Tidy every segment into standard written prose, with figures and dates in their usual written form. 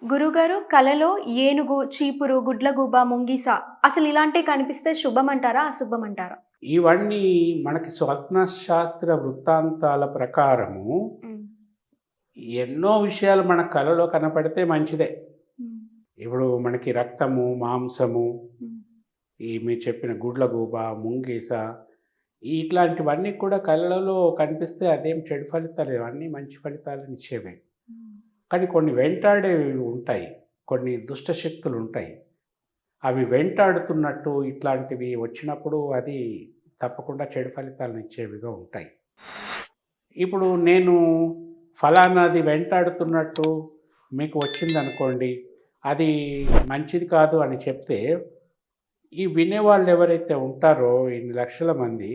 గురుగారు కలలో ఏనుగు, చీపురు, గుడ్లగూబ, ముంగిస అసలు ఇలాంటివి కనిపిస్తే శుభమంటారా? అశుభమంటారా? ఇవన్నీ మనకి స్వప్న శాస్త్ర వృత్తాంతాల ప్రకారము హ్మ్. ఎన్నో విషయాలు మన కలలో కనపడితే మంచిదే. హ్మ్. ఇప్పుడు మనకి రక్తము, మాంసము, హ్మ్. ఈ మీరు చెప్పిన గుడ్లగూబ, ముంగీస ఇట్లాంటివన్నీ కూడా కలలో కనిపిస్తే అదేం చెడు ఫలితాలు ఇవన్నీ మంచి ఫలితాలనిచ్చేవే. హ్మ్. కానీ కొన్ని వెంటాడేవి ఉంటాయి. కొన్ని దుష్ట శక్తులుంటాయి. అవి వెంటాడుతున్నట్టు ఇట్లాంటివి వచ్చినప్పుడు అది తప్పకుండా చెడు ఫలితాలనిచ్చేవిగా ఉంటాయి. ఇప్పుడు నేను ఫలానాది వెంటాడుతున్నట్టు మీకు వచ్చిందనుకోండి, అది మంచిది కాదు అని చెప్తే, ఈ వినేవాళ్ళు ఎవరైతే ఉంటారో ఇన్ని లక్షల మంది,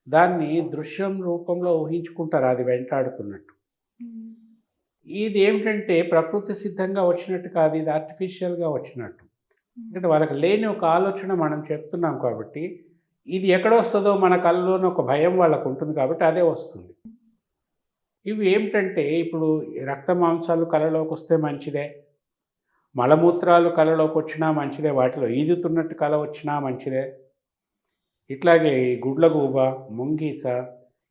దాన్ని దృశ్యం రూపంలో ఊహించుకుంటారు అది వెంటాడుతున్నట్టు. హ్మ్. ఇది ఏమిటంటే ప్రకృతి సిద్ధంగా వచ్చినట్టు కాదు. ఇది ఆర్టిఫిషియల్‌గా వచ్చినట్టు. హ్మ్. ఎందుకంటే వాళ్ళకి లేని ఒక ఆలోచన మనం చెప్తున్నాం కాబట్టి, ఇది ఎక్కడొస్తదో మన కళ్ళలోని ఒక భయం వాళ్ళకుంటుంది కాబట్టి అదే వస్తుంది. ఇవి ఏమిటంటే ఇప్పుడు రక్త మాంసాలు కలలోకొస్తే మంచిదే. మలమూత్రాలు కలలోకొచ్చినా మంచిదే. వాటిలో ఈదుతున్నట్టు కల వచ్చినా మంచిదే. ఇట్లాగే ఈ గుడ్లగూబ, ముంగీస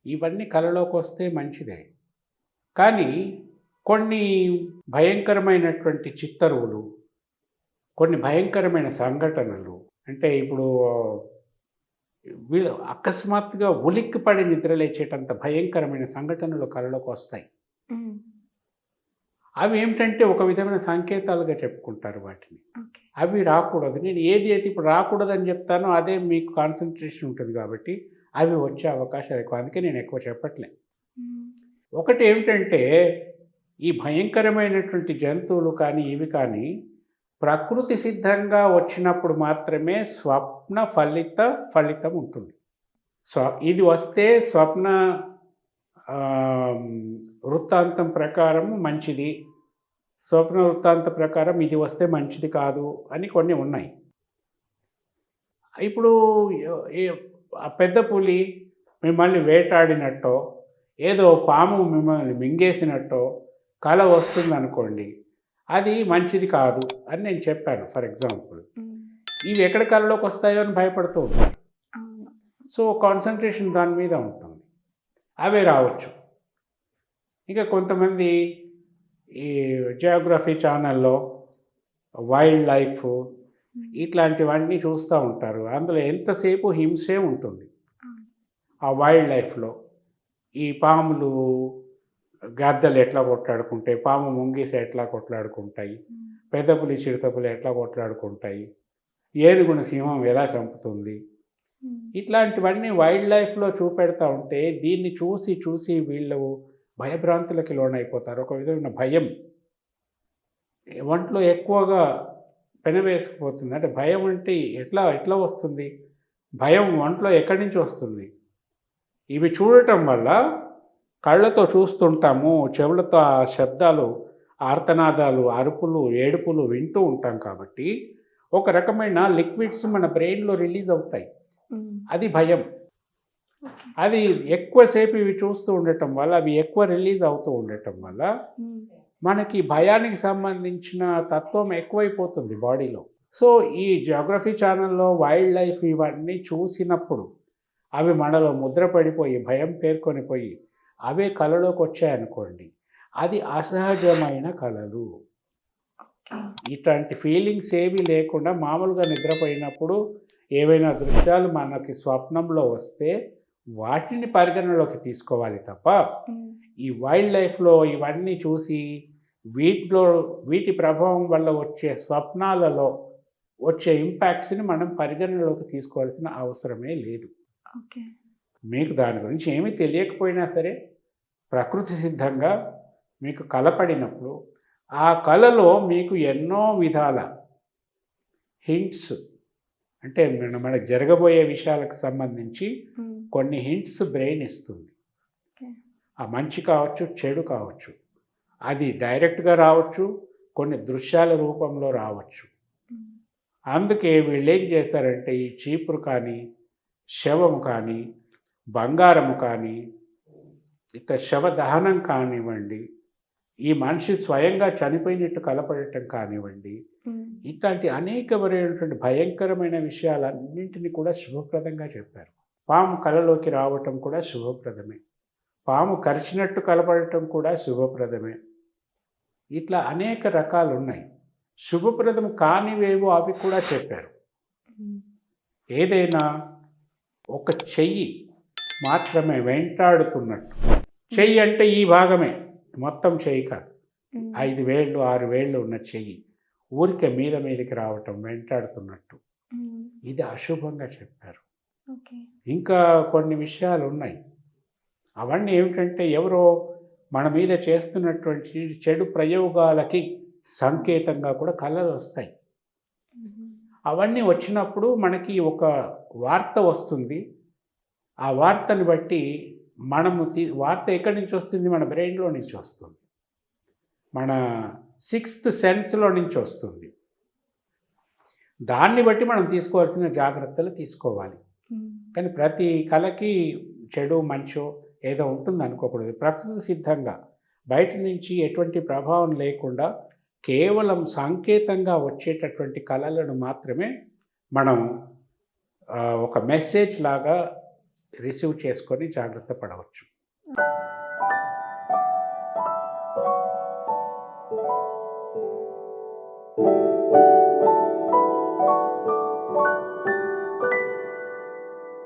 ఇవన్నీ కలలోకొస్తే మంచిదే. కానీ కొన్ని భయంకరమైనటువంటి చిత్తరువులు, కొన్ని భయంకరమైన సంఘటనలు అంటే ఇప్పుడు వీళ్ళు అకస్మాత్తుగా ఉలిక్కిపడి నిద్రలేచేటంత భయంకరమైన సంఘటనలు కలలోకొస్తాయి. హ్మ్. అవి ఏమిటంటే ఒక విధమైన సంకేతాలుగా చెప్పుకుంటారు వాటిని. ఓకే. అవి రాకూడదు. నేను ఏది అయితే ఇప్పుడు రాకూడదని చెప్తానో అదే మీకు కాన్సంట్రేషన్ ఉంటుంది కాబట్టి అవి వచ్చే అవకాశాలు ఎక్కువ. అందుకే నేను ఎక్కువ చెప్పట్లే. హ్మ్. ఒకటి ఏమిటంటే ఈ భయంకరమైనటువంటి జంతువులు కానీ, ఇవి కానీ ప్రకృతి సిద్ధంగా వచ్చినప్పుడు మాత్రమే స్వప్న ఫలితం ఉంటుంది. ఇది వస్తే స్వప్న ఆహ్, వృత్తాంతం ప్రకారం మంచిది. స్వప్న వృత్తాంత ప్రకారం ఇది వస్తే మంచిది కాదు అని కొన్ని ఉన్నాయి. ఇప్పుడు ఈ ఆ పెద్ద పులి మిమ్మల్ని వేటాడినట్టో, ఏదో పాము మిమ్మల్ని మింగేసినట్టో కల వస్తుందనుకోండి. అది మంచిది కాదు అని నేను చెప్పాను ఫర్ ఎగ్జాంపుల్. హ్మ్. ఇవి ఎక్కడ కలలోకొస్తాయో అని భయపడుతూ ఉంటారు. అవును. సో, కాన్సంట్రేషన్ దాని మీద ఉంటుంది. అవే రావచ్చు. ఇక కొంతమంది ఈ జియోగ్రఫీ ఛానల్‌లో వైల్డ్ లైఫ్ హ్మ్. ఇట్లాంటివన్నీ చూస్తా ఉంటారు. అందులో ఎంతసేపు హింసే ఉంటుంది. అవును. ఆ వైల్డ్ లైఫ్‌లో. ఈ పాములు, గద్దలు ఎట్లా కొట్లాడుకుంటాయి, పాము ముంగిస ఎట్లా కొట్లాడుకుంటాయి, హ్మ్. పెద్ద పులి, చిరుతపులి ఎట్లా కొట్లాడుకుంటాయి, ఏనుగును సింహం ఎలా చంపుతుంది. హ్మ్. ఇట్లాంటివన్నీ వైల్డ్ లైఫ్‌లో చూపెడతా ఉంటే దీన్ని చూసి, చూసి వీళ్ళు భయభ్రాంతులకి లోనైపోతారు. ఒక విధమైన భయం ఒంట్లో ఎక్కువగా పెనవేసుకుపోతుంది. అంటే భయం అంటే ఎట్లా వస్తుంది? భయం ఒంట్లో ఎక్కడి నుంచి వస్తుంది? ఇవి చూడటం వల్ల కళ్ళతో చూస్తుంటాము, చెవులతో ఆ శబ్దాలు, ఆర్తనాదాలు, అరుపులు, ఏడుపులు వింటూ ఉంటాం కాబట్టి, ఒక రకమైన లిక్విడ్స్ మన బ్రెయిన్‌లో రిలీజ్ అవుతాయి. హ్మ్. అది భయం. ఓకే. అది ఎక్కువసేపు ఇవి చూస్తూ ఉండటం వల్ల, అవి ఎక్కువ రిలీజ్ అవుతూ ఉండటం వల్ల, హ్మ్. మనకి భయానికి సంబంధించిన తత్వం ఎక్కువైపోతుంది బాడీలో. సో, ఈ జియోగ్రఫీ ఛానల్‌లో వైల్డ్ లైఫ్ ఇవన్నీ చూసినప్పుడు, అవి మనలో ముద్ర పడిపోయి, భయం పేరుకొనిపోయి, అవే కలలోకొచ్చాయనుకోండి, అది అసహజమైన కలలు. ఓకే. ఇట్లాంటి ఫీలింగ్స్ ఏవి లేకుండా మామూలుగా నిద్రపోయినప్పుడు ఏవైనా దృశ్యాలు మనకి స్వప్నంలో వస్తే, వాటిని పరిగణలోకి తీసుకోవాలి తప్ప, హ్మ్. ఈ వైల్డ్ లైఫ్‌లో ఇవన్నీ చూసి, వీటిలో వీటి ప్రభావం వల్ల వచ్చే స్వప్నాలలో వచ్చే ఇంపాక్ట్స్‌ని మనం పరిగణనలోకి తీసుకోవాల్సిన అవసరమే లేదు. ఓకే. మీకు దాని గురించి ఏమీ తెలియకపోయినా సరే, ప్రకృతి సిద్ధంగా మీకు కల పడినప్పుడు, ఆ కలలో మీకు ఎన్నో విధాల హింట్స్ అంటే మనకు జరగబోయే విషయాలకు సంబంధించి హ్మ్. కొన్ని హింట్స్ బ్రెయిన్ ఇస్తుంది. ఓకే. ఆ మంచి కావచ్చు, చెడు కావచ్చు. అది డైరెక్ట్‌గా రావచ్చు, కొన్ని దృశ్యాల రూపంలో రావచ్చు. హ్మ్. అందుకే వీళ్ళేం చేశారంటే ఈ చీపురు కానీ, శవము కానీ, బంగారము కానీ, ఇక శవ దహనం కానివ్వండి, ఈ మనిషి స్వయంగా చనిపోయినట్టు కలపడటం కానివ్వండి, ఇట్లాంటి అనేకమైనటువంటి భయంకరమైన విషయాలన్నింటినీ కూడా శుభప్రదంగా చెప్పారు. పాము కలలోకి రావటం కూడా శుభప్రదమే. పాము కరిచినట్టు కలపడటం కూడా శుభప్రదమే. ఇట్లా అనేక రకాలు ఉన్నాయి. శుభప్రదం కానివేవో అవి కూడా చెప్పారు. ఏదైనా ఒక చెయ్యి మాత్రమే వెంటాడుతున్నట్టు. చెయ్యి అంటే ఈ భాగమే, మొత్తం చెయ్యి కాదు. 5 వేళ్ళు 6 వేళ్ళు ఉన్న చెయ్యి ఊరికే మీదకి రావటం వెంటాడుతున్నట్టు, ఇది అశుభంగా చెప్పారు. ఇంకా కొన్ని విషయాలు ఉన్నాయి. అవన్నీ ఏమిటంటే ఎవరో మన మీద చేస్తున్నటువంటి చెడు ప్రయోగాలకి సంకేతంగా కూడా కళలు వస్తాయి. అవన్నీ వచ్చినప్పుడు మనకి ఒక వార్త వస్తుంది. ఆ వార్తని బట్టి మనము వార్త ఎక్కడి నుంచి వస్తుంది? మన బ్రెయిన్లో నుంచి వస్తుంది, మన 6th సెన్స్లో నుంచి వస్తుంది. దాన్ని బట్టి మనం తీసుకోవాల్సిన జాగ్రత్తలు తీసుకోవాలి. కానీ ప్రతి కళకి చెడు మంచో ఏదో ఉంటుంది అనుకోకూడదు. ప్రకృతి సిద్ధంగా బయట నుంచి ఎటువంటి ప్రభావం లేకుండా కేవలం సాంకేతంగా వచ్చేటటువంటి కళలను మాత్రమే మనం ఒక మెసేజ్ లాగా రిసీవ్ చేసుకొని జాగ్రత్త పడవచ్చు.